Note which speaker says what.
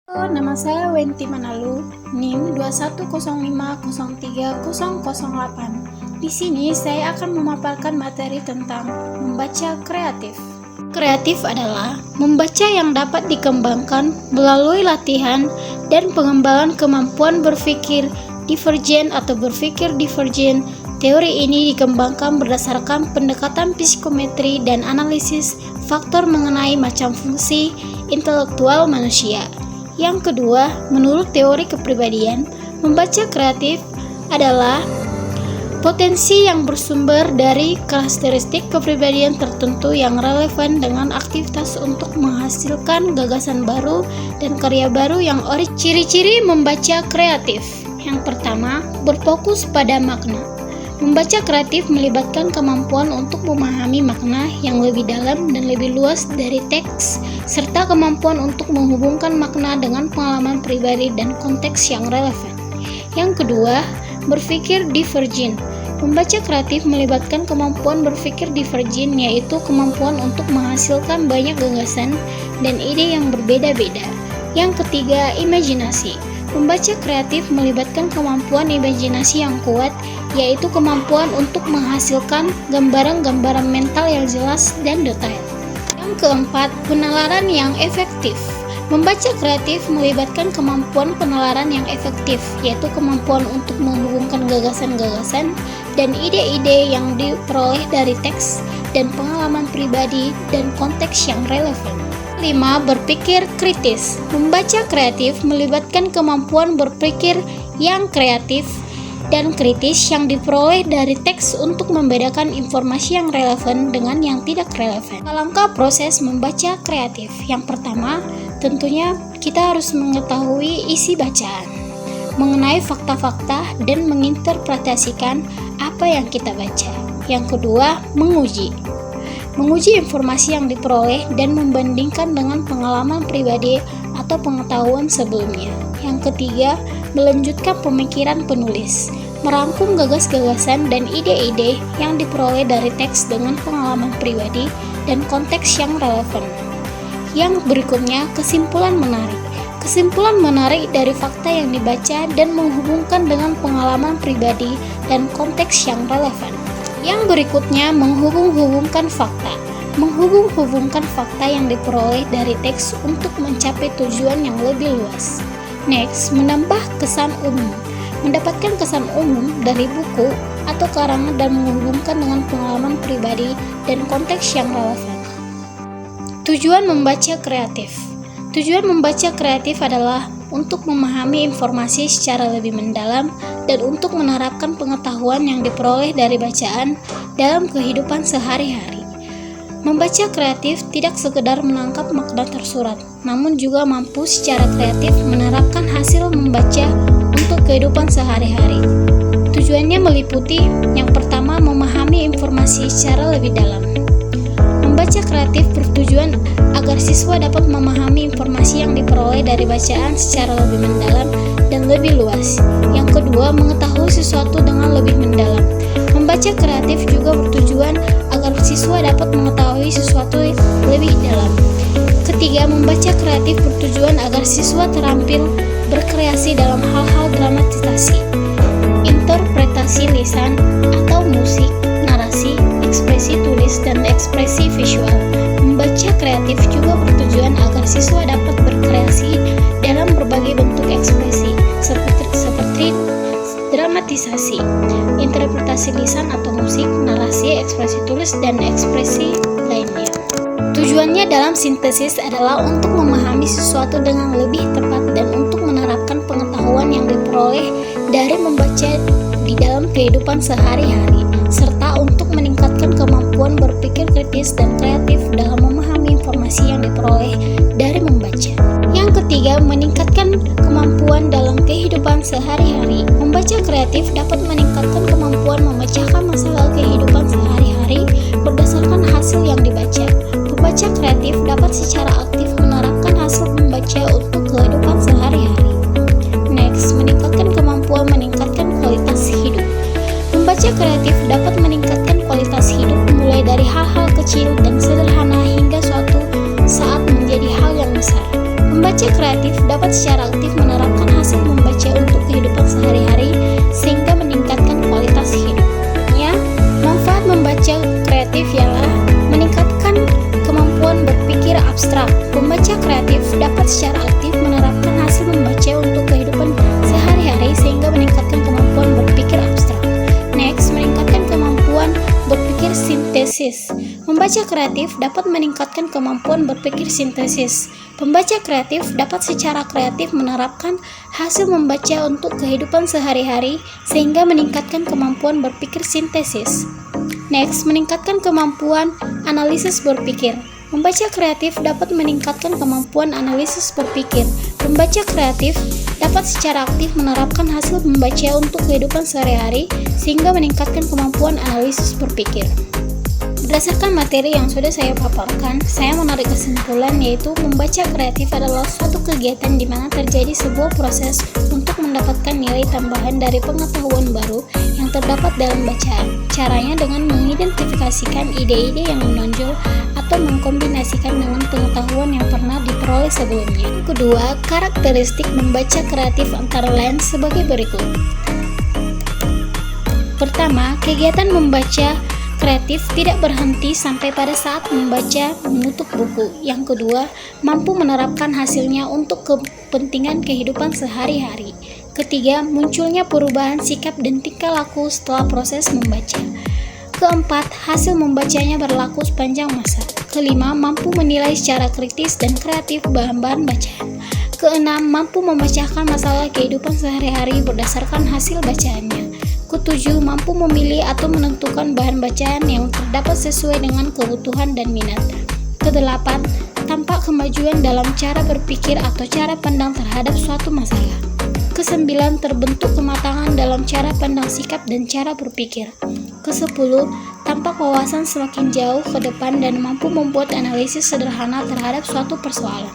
Speaker 1: Halo, nama saya Wenti Manalu, NIM 2105030008. Di sini saya akan memaparkan materi tentang membaca kreatif. Kreatif adalah membaca yang dapat dikembangkan melalui latihan dan pengembangan kemampuan berpikir divergen atau berpikir divergen. Teori ini dikembangkan berdasarkan pendekatan psikometri dan analisis faktor mengenai macam fungsi intelektual manusia. Yang kedua, menurut teori kepribadian, membaca kreatif adalah potensi yang bersumber dari karakteristik kepribadian tertentu yang relevan dengan aktivitas untuk menghasilkan gagasan baru dan karya baru yang original. Ciri-ciri membaca kreatif. Yang pertama, berfokus pada makna. Membaca kreatif melibatkan kemampuan untuk memahami makna yang lebih dalam dan lebih luas dari teks, serta kemampuan untuk menghubungkan makna dengan pengalaman pribadi dan konteks yang relevan. Yang kedua, berpikir divergen. Membaca kreatif melibatkan kemampuan berpikir divergen, yaitu kemampuan untuk menghasilkan banyak gagasan dan ide yang berbeda-beda. Yang ketiga, imajinasi. Membaca kreatif melibatkan kemampuan imajinasi yang kuat, yaitu kemampuan untuk menghasilkan gambaran-gambaran mental yang jelas dan detail. Yang keempat, penalaran yang efektif. Membaca kreatif melibatkan kemampuan penalaran yang efektif, yaitu kemampuan untuk menghubungkan gagasan-gagasan dan ide-ide yang diperoleh dari teks dan pengalaman pribadi dan konteks yang relevan. 5. Berpikir kritis. Membaca kreatif melibatkan kemampuan berpikir yang kreatif dan kritis yang diperoleh dari teks untuk membedakan informasi yang relevan dengan yang tidak relevan. Langkah proses membaca kreatif. Yang pertama, tentunya kita harus mengetahui isi bacaan, mengenai fakta-fakta dan menginterpretasikan apa yang kita baca. Yang kedua, menguji informasi yang diperoleh dan membandingkan dengan pengalaman pribadi atau pengetahuan sebelumnya. Yang ketiga, melanjutkan pemikiran penulis, merangkum gagas-gagasan dan ide-ide yang diperoleh dari teks dengan pengalaman pribadi dan konteks yang relevan. Yang berikutnya, kesimpulan menarik. Kesimpulan menarik dari fakta yang dibaca dan menghubungkan dengan pengalaman pribadi dan konteks yang relevan. Yang berikutnya, menghubung-hubungkan fakta. Menghubung-hubungkan fakta yang diperoleh dari teks untuk mencapai tujuan yang lebih luas. Next, menambah kesan umum. Mendapatkan kesan umum dari buku atau karangan dan menghubungkan dengan pengalaman pribadi dan konteks yang relevan. Tujuan membaca kreatif. Tujuan membaca kreatif adalah untuk memahami informasi secara lebih mendalam dan untuk menerapkan pengetahuan yang diperoleh dari bacaan dalam kehidupan sehari-hari. Membaca kreatif tidak sekedar menangkap makna tersurat, namun juga mampu secara kreatif menerapkan hasil membaca untuk kehidupan sehari-hari. Tujuannya meliputi yang pertama, memahami informasi secara lebih dalam. Membaca kreatif bertujuan agar siswa dapat memahami informasi yang diperoleh dari bacaan secara lebih mendalam dan lebih luas. Yang kedua, mengetahui sesuatu dengan lebih mendalam. Membaca kreatif juga bertujuan agar siswa dapat mengetahui sesuatu lebih dalam. Ketiga, membaca kreatif bertujuan agar siswa terampil berkreasi dalam hal-hal dramatisasi, interpretasi lisan atau musik, narasi, ekspresi tulis, dan ekspresi visual. Membaca kreatif juga bertujuan agar siswa dapat berkreasi dalam berbagai bentuk ekspresi, seperti dramatisasi, interpretasi lisan atau musik, narasi, ekspresi tulis, dan ekspresi lainnya. Tujuannya dalam sintesis adalah untuk memahami sesuatu dengan lebih tepat dan untuk menerapkan pengetahuan yang diperoleh dari membaca di dalam kehidupan sehari-hari, serta untuk meningkatkan kemampuan berpikir kritis dan kreatif dalam memahami informasi yang diperoleh dari membaca. Yang ketiga, meningkatkan kemampuan dalam kehidupan sehari-hari. Membaca kreatif dapat meningkatkan kemampuan memecahkan masalah kehidupan sehari-hari berdasarkan hasil yang dibaca. Pembaca kreatif dapat secara aktif menerapkan hasil membaca untuk kehidupan sehari-hari. Next, meningkatkan kemampuan meningkatkan kualitas hidup. Membaca kreatif dapat meningkatkan kualitas hidup mulai dari hal-hal kecil dan sederhana hingga suatu saat menjadi hal yang besar. Membaca Membaca kreatif dapat secara aktif menerapkan hasil membaca untuk kehidupan sehari-hari sehingga meningkatkan kualitas hidup. Ya, manfaat membaca kreatif ialah meningkatkan kemampuan berpikir abstrak. Pembaca kreatif dapat secara aktif menerapkan hasil membaca untuk kehidupan sehari-hari sehingga meningkatkan kemampuan berpikir abstrak. Next, meningkatkan kemampuan berpikir sintesis. Membaca kreatif dapat meningkatkan kemampuan berpikir sintesis. Pembaca kreatif dapat secara kreatif menerapkan hasil membaca untuk kehidupan sehari-hari sehingga meningkatkan kemampuan berpikir sintesis. Next, meningkatkan kemampuan analisis berpikir. Membaca kreatif dapat meningkatkan kemampuan analisis berpikir. Pembaca kreatif dapat secara aktif menerapkan hasil membaca untuk kehidupan sehari-hari sehingga meningkatkan kemampuan analisis berpikir. Berdasarkan materi yang sudah saya paparkan, saya menarik kesimpulan yaitu membaca kreatif adalah suatu kegiatan di mana terjadi sebuah proses untuk mendapatkan nilai tambahan dari pengetahuan baru yang terdapat dalam bacaan. Caranya dengan mengidentifikasikan ide-ide yang menonjol atau mengkombinasikan dengan pengetahuan yang pernah diperoleh sebelumnya. Kedua, karakteristik membaca kreatif antara lain sebagai berikut. Pertama, kegiatan membaca kreatif tidak berhenti sampai pada saat membaca menutup buku. Yang kedua, mampu menerapkan hasilnya untuk kepentingan kehidupan sehari-hari. Ketiga, munculnya perubahan sikap dan tingkah laku setelah proses membaca. Keempat, hasil membacanya berlaku sepanjang masa. Kelima, mampu menilai secara kritis dan kreatif bahan-bahan bacaan. Keenam, mampu memecahkan masalah kehidupan sehari-hari berdasarkan hasil bacaannya. Ketujuh, mampu memilih atau menentukan bahan bacaan yang terdapat sesuai dengan kebutuhan dan minat. Kedelapan, tampak kemajuan dalam cara berpikir atau cara pandang terhadap suatu masalah. Kesembilan, terbentuk kematangan dalam cara pandang sikap dan cara berpikir. Kesepuluh, tampak wawasan semakin jauh ke depan dan mampu membuat analisis sederhana terhadap suatu persoalan.